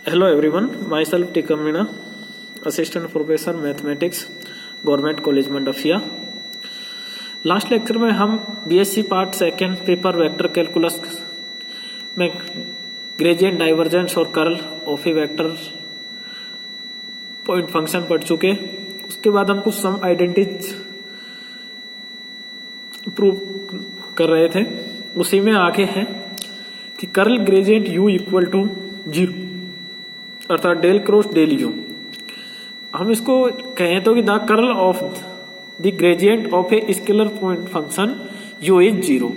Hello everyone, myself T. Kamina, Assistant Professor Mathematics, Government College Mandafia. Last lecture में हम BSc part second paper vector calculus में gradient, divergence और curl of A vector point function पढ़ चुके। उसके बाद हम कुछ सम आइडेंटिटीज प्रूव कर रहे थे। उसी में आगे है कि curl gradient u equal to 0 अर्थात डेल क्रॉस डेल यू। हम इसको कहें तो कि the curl of the gradient of a scalar point function u is 0।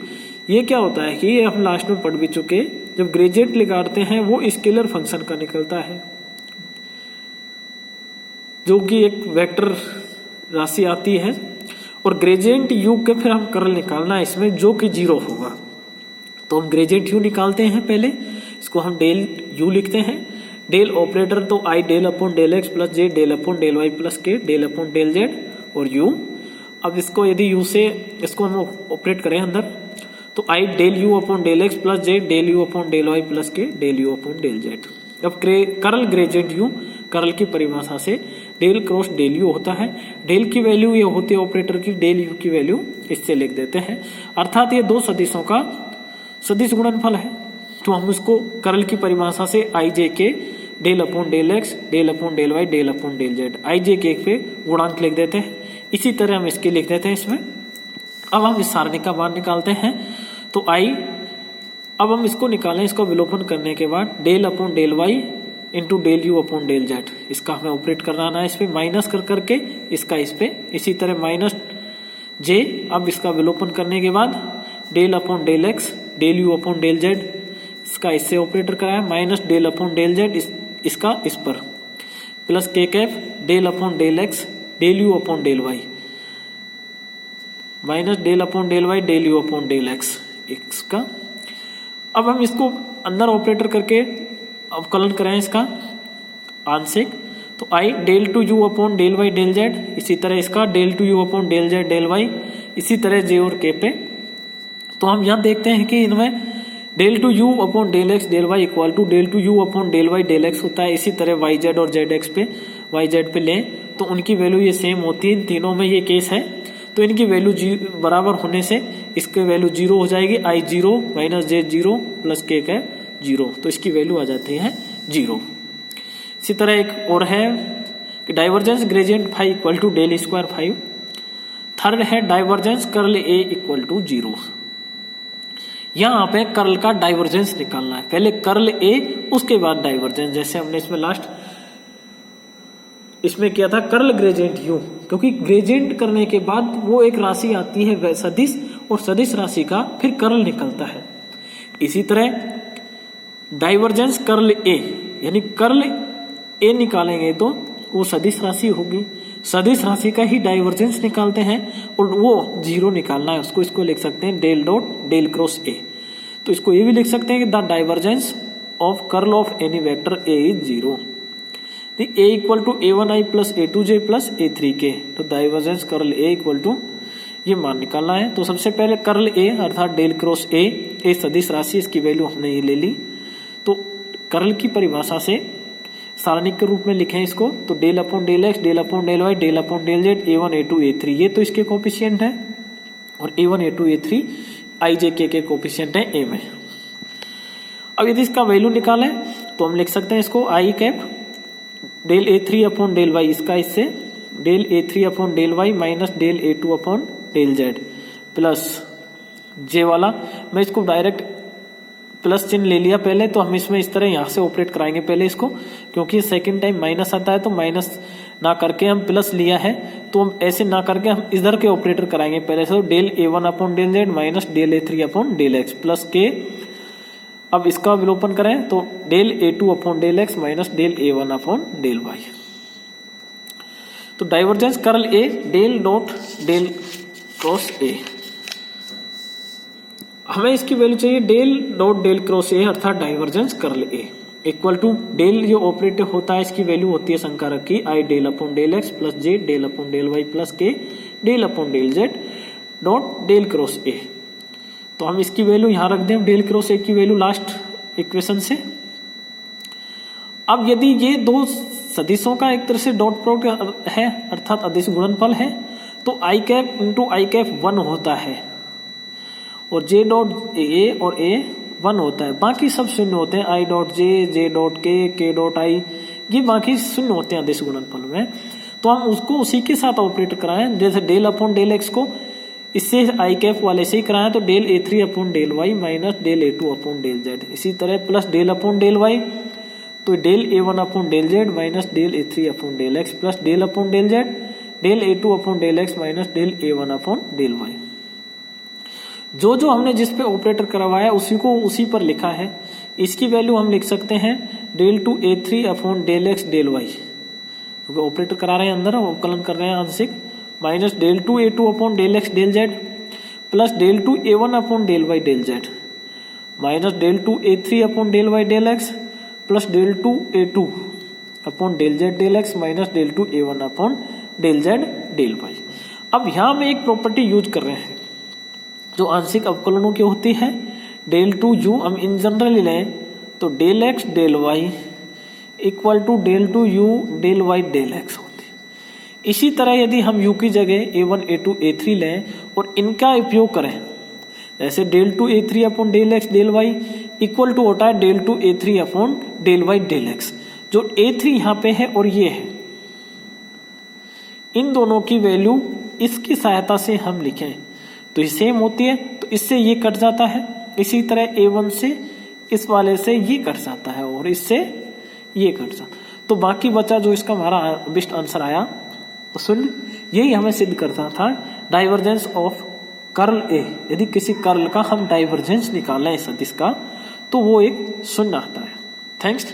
ये क्या होता है कि ये हम लास्ट में पढ़ भी चुके। जब ग्रेडियंट निकालते हैं वो स्केलर फंक्शन का निकलता है, जो कि एक वेक्टर राशि आती है, और ग्रेडियंट u के फिर हम कर्ल निकालना है इसमें, जो कि 0 होगा। तो हम ग्रेडियंट u निकालते हैं, पहले इसको हम डेल u लिखते हैं। डेल ऑपरेटर तो i del upon del x plus j del upon del y plus k del upon del z और u। अब इसको यदि u से इसको हम ऑपरेट करें अंदर, तो i del u upon del x plus j del u upon del y plus k del u upon del z. अब कर्ल ग्रेडियंट u कर्ल की परिभाषा से डेल क्रॉस डेल u होता है। डेल की वैल्यू ये होती है ऑपरेटर की, डेल u की वैल्यू इससे लिख देते हैं। अर्थात ये दो सदिशों का सदिश गुणनफल है। तो हम इसको कर्ल की परिभाषा से i j k del upon del x del upon del y del upon del z, i j k पे गुणांक लिख देते हैं। इसी तरह हम इसके लिख देते हैं इसमें। अब हम इस सारणी का मान निकालते हैं। तो आई, अब हम इसको निकालें, इसको विलोपन करने के बाद del upon del y into del u upon del z, इसका हमें ऑपरेट कराना है इस पे, माइनस कर करके इसका इस पे। इसी तरह माइनस जे, अब इसका विलोपन करने के बाद del upon del x del u upon del z, इसका इससे ऑपरेटर कराया, minus del upon del z इसका इस पर, plus k cap del upon del x del u upon del y, minus del upon del y del u upon del x इसका। अब हम इसको अंदर ऑपरेटर करके अवकलन करें इसका आंशिक। तो i del two u upon del y del z, इसी तरह इसका del two u upon del z del y, इसी तरह जे और के पे। तो हम यहाँ देखते हैं कि इनमें del two u upon del x del y equal to del two u upon del y del x होता है। इसी तरह वाई जेड और जेड एक्स पे वाई जेड पे लें तो उनकी वैल्यू ये सेम होती है। इन तीनों में ये केस है, तो इनकी वैल्यू बराबर होने से इसकी वैल्यू 0 हो जाएगी। आई 0 माइनस जे 0 प्लस के का 0, तो इसकी वैल्यू आ जाती है 0। इसी तरह एक और है कि divergence gradient phi equal to del square 5। Third है divergence curl A equal to 0। यहाँ पे कर्ल का डाइवर्जेंस निकालना है, पहले कर्ल ए उसके बाद डाइवर्जेंस, जैसे हमने इसमें लास्ट इसमें किया था कर्ल ग्रेडियंट यू, क्योंकि ग्रेडियंट करने के बाद वो एक राशि आती है सदिश, और सदिश राशि का फिर कर्ल निकलता है। इसी तरह डाइवर्जेंस कर्ल ए, यानी कर्ल ए निकालेंगे तो वो सदिश राशि होगी, सदिश राशि का ही डाइवर्जेंस निकालते हैं, और वो 0 निकालना है उसको। इसको लिख सकते हैं डेल डॉट डेल क्रॉस ए। तो इसको ये भी लिख सकते हैं कि the divergence of curl of any vector A is 0। A equal to a1i plus a2j plus a3k। तो divergence curl A equal to ये मान निकालना है। तो सबसे पहले कर्ल ए अर्थात डेल क्रॉस ए सदिश राशि, इसकी वैल्यू हमने ये ले ली। तो कर्ल की परिभाषा से सारणिक के रूप में लिखें इसको, तो del upon del x del upon del y del upon del z a1 a2 a3, ये तो इसके कोफिशिएंट है, और a1 a2 a3 आई जे के कोफिशिएंट है ए में। अब यदि इसका वैल्यू निकालें तो हम लिख सकते हैं इसको i cap del a3 upon del y, इसका इससे del a3 upon del y minus del a2 upon del z plus j वाला। मैं इसको डायरेक्ट प्लस चिन्ह ले लिया पहले, तो हम इसमें इस तरह यहाँ से ऑपरेट कराएंगे पहले इसको, क्योंकि सेकंड टाइम माइनस आता है, तो माइनस ना करके हम प्लस लिया है, तो हम ऐसे ना करके हम इधर के ऑपरेटर कराएंगे पहले से। Del a1 upon del z minus del a3 upon del x plus k. अब इसका विलोपन करें तो del a2 upon del x minus del a1 upon del y. तो divergence curl a del dot del cross a, हमें इसकी value चाहिए del dot del cross a अर्थात divergence curl A equal to del जो operator होता है इसकी value होती है संकारक की, i del upon del x plus j del upon del y plus k del upon del z dot del cross ए। तो हम इसकी वैल्यू यहां रख दें, डेल क्रॉस ए की वैल्यू लास्ट इक्वेशन से। अब यदि ये दो सदिशों का एक तरह से डॉट प्रोडक्ट है अर्थात अदिश गुणनफल है तो आई कैप इंटू आई कैप 1 होता है और जे डॉट ए और ए 1 होता है, बाकी सब शून्य होते हैं। आई डॉट जे डॉट के डॉट आई, ये बाकी शून्य होते हैं अदिश गुणनफल में। तो हम उसको उसी के साथ ऑपरेट कराएं, जैसे डेल अपॉन डेल एक्स को इससे आई कैप वाले से ही कराएं तो del A3 upon del y minus del A2 upon del z, इसी तरह plus del upon del y तो del A1 upon del z minus del A3 upon del x plus del upon del z del A2 upon del x minus del A1 upon del y. जो जो हमने जिस पे operator करवाया उसी को उसी पर लिखा है। इसकी वैल्यू हम लिख सकते हैं del 2 A3 upon del x del y, क्योंकि ऑपरेटर करा रहे हैं अंदर अवकलन कर रहे हैं आंशिक, minus del 2 A2 upon del x del z plus del 2 A1 upon del y del z minus del 2 A3 upon del y del x plus del 2 A2 upon del z del x minus del 2 A1 upon del z del y. अब यहां में एक property use कर रहे हैं जो आंशिक अवकलनों की होती है, डेल 2 u हम इन जनरल लें तो del x del y equal to del 2 u del y del x होती है। इसी तरह यदि हम u की जगह A1 A2 A3 लें और इनका उपयोग करें, जैसे del 2 A3 upon del x del y equal to होता है del 2 A3 upon del y del x, जो A3 यहाँ पे है और ये है, इन दोनों की वैल्यू इसकी सहायता से हम लिखें तो ये सेम होती है, तो इससे ये कट जाता है। इसी तरह A1 से इस वाले से ये कट जाता है और इससे ये कट जाता, तो बाकी बचा जो इसका हमारा बेस्ट आंसर आया तो शून्य। यही हमें सिद्ध करता था डाइवर्जेंस ऑफ कर्ल ए। यदि किसी कर्ल का हम डाइवर्जेंस निकालें सदिश का तो वो एक शून्य आता है। थैंक्स।